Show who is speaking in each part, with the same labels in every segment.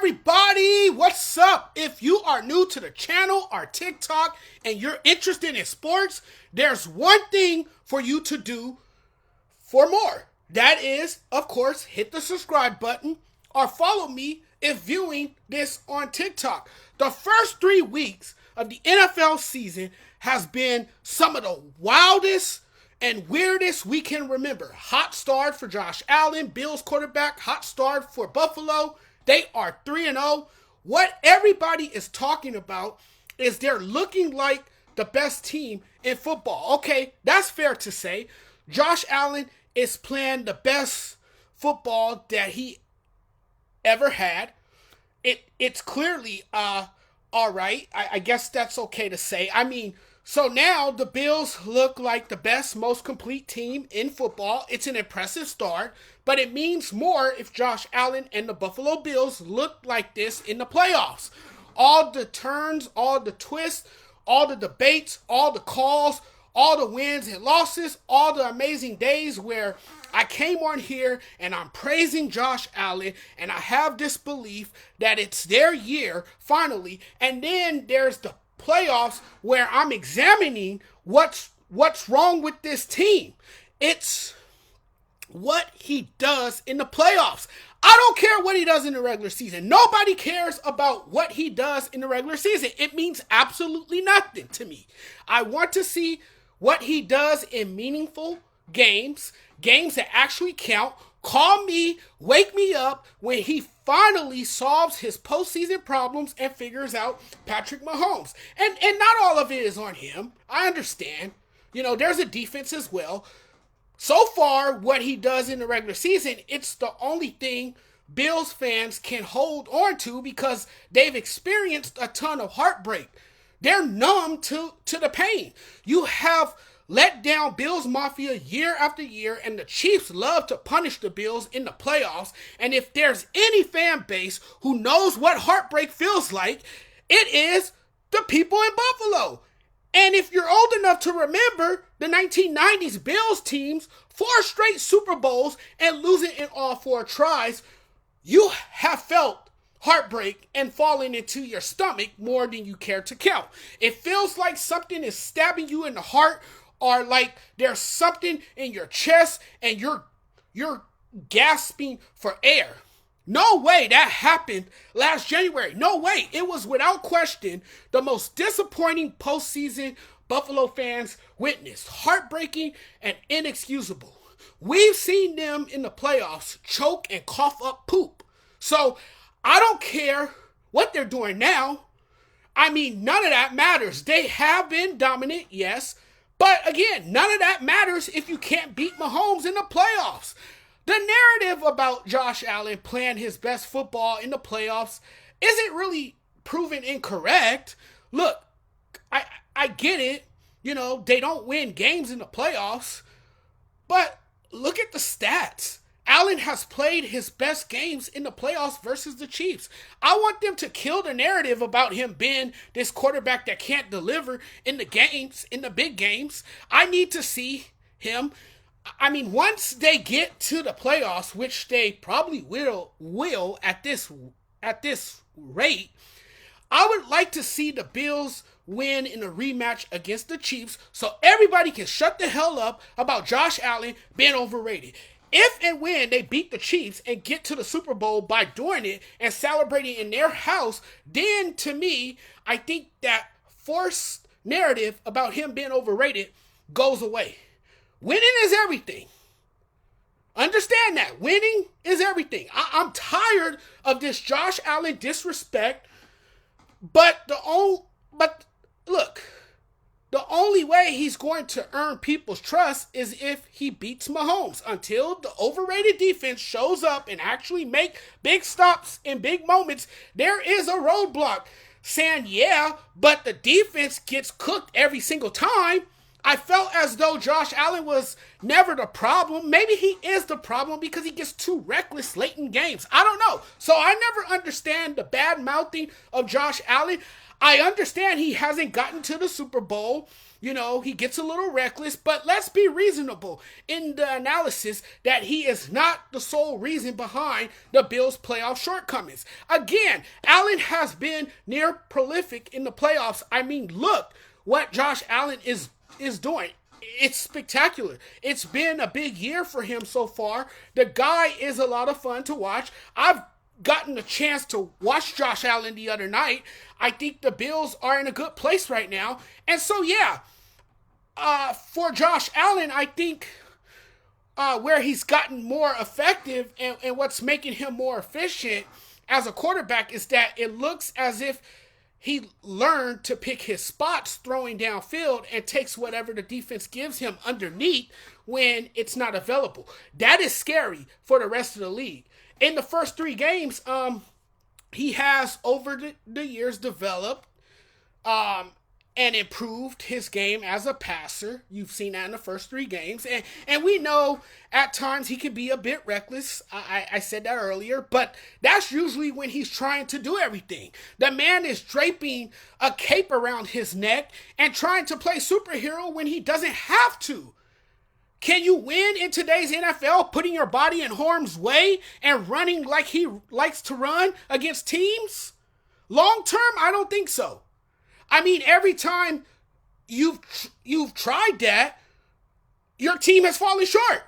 Speaker 1: everybody? What's up? If you are new to the channel or TikTok and you're interested in sports, there's one thing for you to do for more. That is, of course, hit the subscribe button or follow me if viewing this on TikTok. The first 3 weeks of the NFL season has been some of the wildest and weirdest we can remember. Hot start for Josh Allen, Bills quarterback. Hot start for Buffalo. They are 3-0. What everybody is talking about is they're looking like the best team in football. Okay, that's fair to say. Josh Allen is playing the best football that he ever had. It's clearly all right. I guess that's okay to say. I mean, so now the Bills look like the best, most complete team in football. It's an impressive start, but it means more if Josh Allen and the Buffalo Bills look like this in the playoffs. All the turns, all the twists, all the debates, all the calls, all the wins and losses, all the amazing days where I came on here and I'm praising Josh Allen and I have this belief that it's their year finally. And then there's the playoffs where I'm examining what's wrong with this team. It's what he does in the playoffs. I don't care what he does in the regular season. Nobody cares about what he does in the regular season. It means absolutely nothing to me. I want to see what he does in meaningful games that actually count. Call me, wake me up when he finally solves his postseason problems and figures out Patrick Mahomes. And not all of it is on him. I understand. There's a defense as well. So far, what he does in the regular season, it's the only thing Bills fans can hold on to because they've experienced a ton of heartbreak. They're numb to the pain. You have let down Bills Mafia year after year, and the Chiefs love to punish the Bills in the playoffs. And if there's any fan base who knows what heartbreak feels like, it is the people in Buffalo. And if you're old enough to remember the 1990s Bills teams, 4 straight Super Bowls and losing in all 4 tries, you have felt heartbreak and falling into your stomach more than you care to count. It feels like something is stabbing you in the heart, or like there's something in your chest and you're gasping for air. No way that happened last January. No way. It was without question the most disappointing postseason Buffalo fans witnessed. Heartbreaking and inexcusable. We've seen them in the playoffs choke and cough up poop. So I don't care what they're doing now. I mean, none of that matters. They have been dominant, yes. But again, none of that matters if you can't beat Mahomes in the playoffs. The narrative about Josh Allen playing his best football in the playoffs isn't really proven incorrect. Look, I get it. They don't win games in the playoffs. But look at the stats. Allen has played his best games in the playoffs versus the Chiefs. I want them to kill the narrative about him being this quarterback that can't deliver in the games, in the big games. I need to see him. I mean, once they get to the playoffs, which they probably will at this rate, I would like to see the Bills win in a rematch against the Chiefs so everybody can shut the hell up about Josh Allen being overrated. If and when they beat the Chiefs and get to the Super Bowl by doing it and celebrating in their house, then to me, I think that forced narrative about him being overrated goes away. Winning is everything. Understand that. Winning is everything. I'm tired of this Josh Allen disrespect, but look, the only way he's going to earn people's trust is if he beats Mahomes. Until the overrated defense shows up and actually make big stops in big moments, there is a roadblock saying, yeah, but the defense gets cooked every single time. I felt as though Josh Allen was never the problem. Maybe he is the problem because he gets too reckless late in games. I don't know. So I never understand the bad mouthing of Josh Allen. I understand he hasn't gotten to the Super Bowl. You know, he gets a little reckless, but let's be reasonable in the analysis that he is not the sole reason behind the Bills' playoff shortcomings. Again, Allen has been near prolific in the playoffs. I mean, look what Josh Allen is doing. It's spectacular. It's been a big year for him so far. The guy is a lot of fun to watch. I've gotten a chance to watch Josh Allen the other night. I think the Bills are in a good place right now. And so, yeah, for Josh Allen, I think where he's gotten more effective and what's making him more efficient as a quarterback is that it looks as if he learned to pick his spots throwing downfield and takes whatever the defense gives him underneath when it's not available. That is scary for the rest of the league. In the first 3 games, he has over the years developed and improved his game as a passer. You've seen that in the first 3 games. And we know at times he can be a bit reckless. I said that earlier. But that's usually when he's trying to do everything. The man is draping a cape around his neck and trying to play superhero when he doesn't have to. Can you win in today's NFL putting your body in harm's way and running like he likes to run against teams? Long term, I don't think so. I mean, every time you've tried that, your team has fallen short.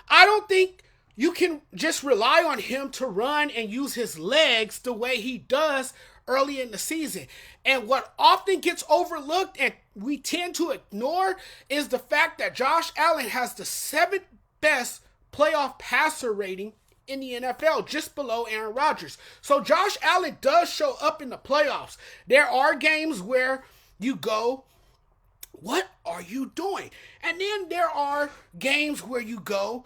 Speaker 1: I don't think you can just rely on him to run and use his legs the way he does early in the season. And what often gets overlooked and we tend to ignore is the fact that Josh Allen has the 7th best playoff passer rating in the NFL, just below Aaron Rodgers. So Josh Allen does show up in the playoffs. There are games where you go, what are you doing? And then there are games where you go,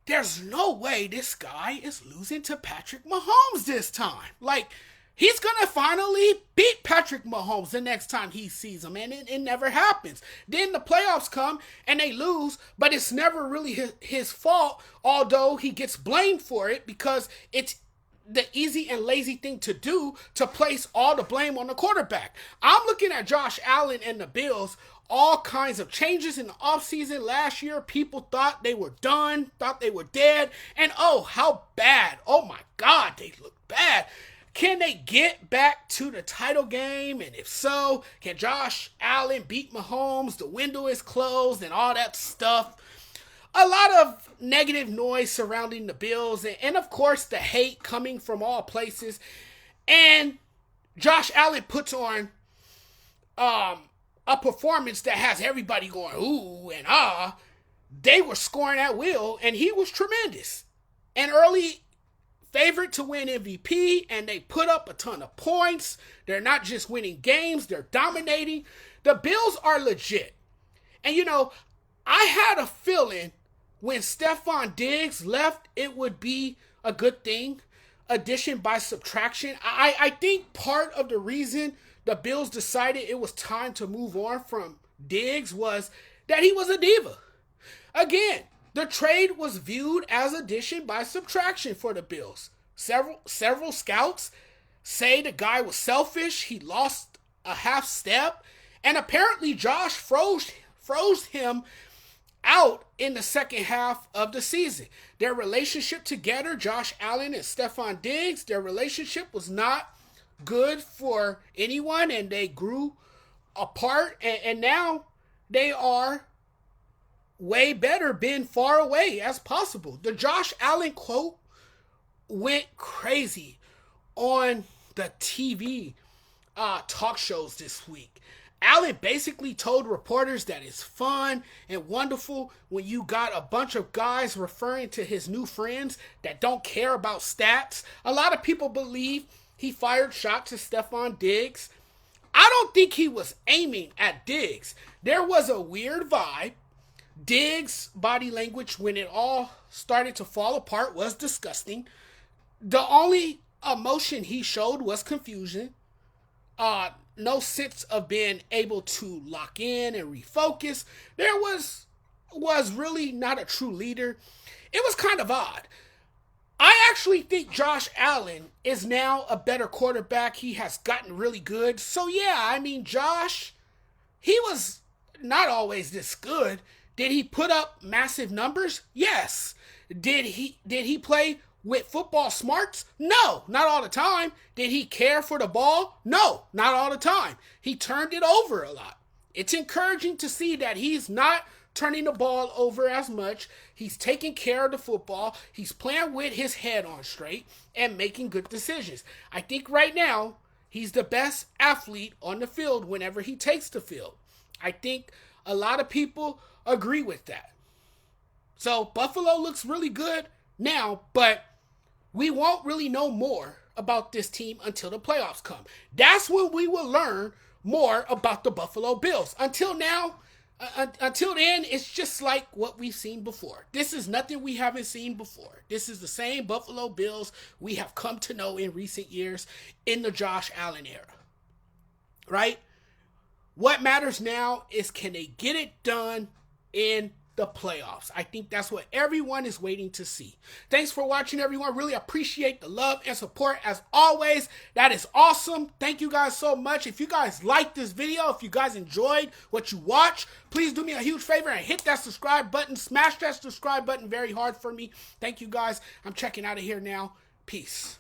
Speaker 1: there's no way this guy is losing to Patrick Mahomes this time. Like, he's going to finally beat Patrick Mahomes the next time he sees him, and it never happens. Then the playoffs come, and they lose, but it's never really his fault, although he gets blamed for it because it's the easy and lazy thing to do to place all the blame on the quarterback. I'm looking at Josh Allen and the Bills, all kinds of changes in the offseason last year. People thought they were done, thought they were dead, and oh, how bad. Oh my God, they look bad. Can they get back to the title game? And if so, can Josh Allen beat Mahomes? The window is closed and all that stuff. A lot of negative noise surrounding the Bills. And of course, the hate coming from all places. And Josh Allen puts on a performance that has everybody going, ooh and ah. They were scoring at will, and he was tremendous. And early favorite to win MVP, and they put up a ton of points. They're not just winning games, they're dominating. The Bills are legit. And you know, I had a feeling when Stephon Diggs left, it would be a good thing. Addition by subtraction. I think part of the reason the Bills decided it was time to move on from Diggs was that he was a diva. Again, the trade was viewed as addition by subtraction for the Bills. Several scouts say the guy was selfish. He lost a half step. And apparently Josh froze him out in the second half of the season. Their relationship together, Josh Allen and Stephon Diggs, their relationship was not good for anyone, and they grew apart. And now they are way better, been far away as possible. The Josh Allen quote went crazy on the TV talk shows this week. Allen basically told reporters that it's fun and wonderful when you got a bunch of guys referring to his new friends that don't care about stats. A lot of people believe he fired shots at Stephon Diggs. I don't think he was aiming at Diggs. There was a weird vibe. Diggs' body language when it all started to fall apart was disgusting. The only emotion he showed was confusion. no sense of being able to lock in and refocus. There was really not a true leader. It was kind of odd. I actually think Josh Allen is now a better quarterback. He has gotten really good. So yeah, I mean, Josh, he was not always this good. Did he put up massive numbers? Yes. Did he play with football smarts? No, not all the time. Did he care for the ball? No, not all the time. He turned it over a lot. It's encouraging to see that he's not turning the ball over as much. He's taking care of the football. He's playing with his head on straight and making good decisions. I think right now he's the best athlete on the field whenever he takes the field. I think a lot of people agree with that. So Buffalo looks really good now, but we won't really know more about this team until the playoffs come. That's when we will learn more about the Buffalo Bills. Until now, until then, it's just like what we've seen before. This is nothing we haven't seen before. This is the same Buffalo Bills we have come to know in recent years in the Josh Allen era. Right? What matters now is, can they get it done in the playoffs? I think that's what everyone is waiting to see. Thanks for watching, everyone. Really appreciate the love and support as always. That is awesome. Thank you guys so much. If you guys liked this video, if you guys enjoyed what you watched, please do me a huge favor and hit that subscribe button. Smash that subscribe button very hard for me. Thank you guys. I'm checking out of here now. Peace.